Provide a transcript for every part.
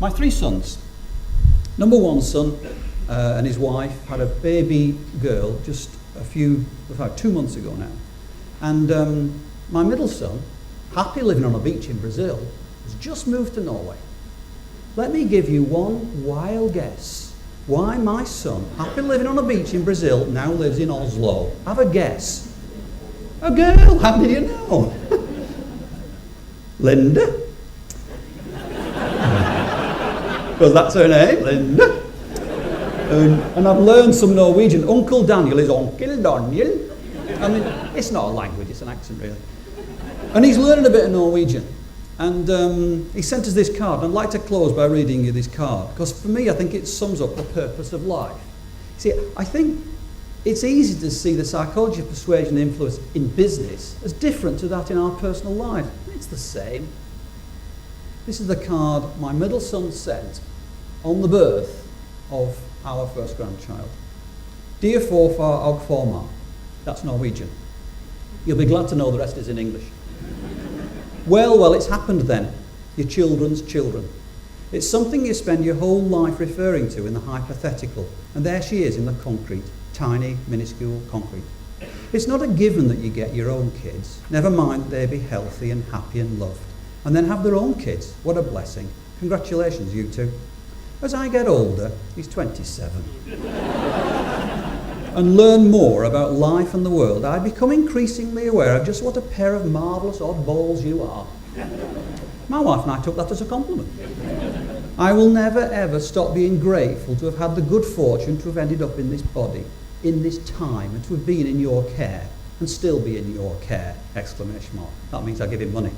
My 3 sons. Number 1 son and his wife had a baby girl just about 2 months ago now. And my middle son, happy living on a beach in Brazil, has just moved to Norway. Let me give you one wild guess why my son, happy living on a beach in Brazil, now lives in Oslo. Have a guess. A girl, how did you know? Linda. Because that's her name, Linda. And I've learned some Norwegian. Uncle Daniel is Onkel Daniel. I mean, it's not a language, it's an accent really. And he's learning a bit of Norwegian. And he sent us this card. And I'd like to close by reading you this card. Because for me, I think it sums up the purpose of life. See, I think it's easy to see the psychology of persuasion and influence in business as different to that in our personal life. It's the same. This is the card my middle son sent on the birth of our first grandchild. Dear Forfar og Formar. That's Norwegian. You'll be glad to know the rest is in English. Well, it's happened then. Your children's children. It's something you spend your whole life referring to in the hypothetical. And there she is in the concrete. Tiny, minuscule concrete. It's not a given that you get your own kids. Never mind that they be healthy and happy and loved. And then have their own kids. What a blessing. Congratulations, you two. As I get older, he's 27, and learn more about life and the world, I become increasingly aware of just what a pair of marvellous oddballs you are. My wife and I took that as a compliment. I will never ever stop being grateful to have had the good fortune to have ended up in this body, in this time, and to have been in your care, and still be in your care, exclamation mark. That means I give him money.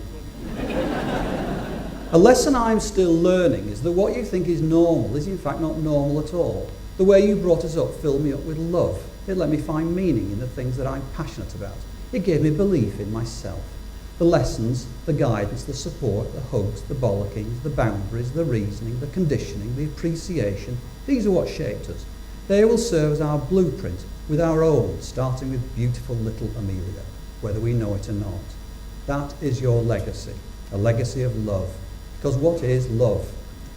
A lesson I'm still learning is that what you think is normal is in fact not normal at all. The way you brought us up filled me up with love. It let me find meaning in the things that I'm passionate about. It gave me belief in myself. The lessons, the guidance, the support, the hugs, the bollockings, the boundaries, the reasoning, the conditioning, the appreciation, these are what shaped us. They will serve as our blueprint with our own, starting with beautiful little Amelia, whether we know it or not. That is your legacy, a legacy of love. Because what is love?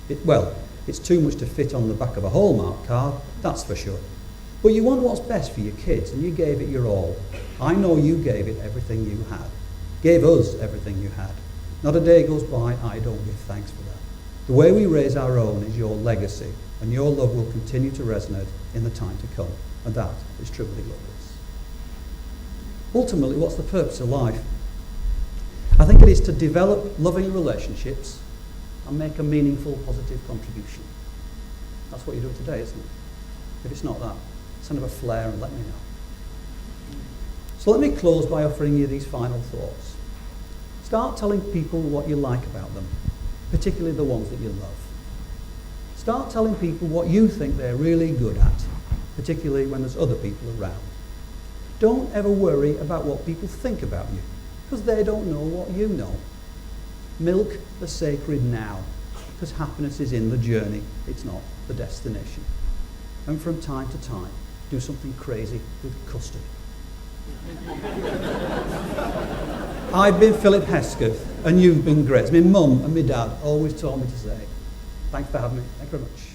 It's too much to fit on the back of a Hallmark card, that's for sure. But you want what's best for your kids, and you gave it your all. I know you gave it everything you had. Gave us everything you had. Not a day goes by I don't give thanks for that. The way we raise our own is your legacy, and your love will continue to resonate in the time to come. And that is truly glorious. Ultimately, what's the purpose of life? I think it is to develop loving relationships and make a meaningful, positive contribution. That's what you're doing today, isn't it? If it's not that, send up a flare and let me know. So let me close by offering you these final thoughts. Start telling people what you like about them, particularly the ones that you love. Start telling people what you think they're really good at, particularly when there's other people around. Don't ever worry about what people think about you, because they don't know what you know. Milk the sacred now, because happiness is in the journey, it's not the destination. And from time to time, do something crazy with custard. I've been Philip Hesketh, and you've been great. My mum and my dad always told me to say, thanks for having me. Thank you very much.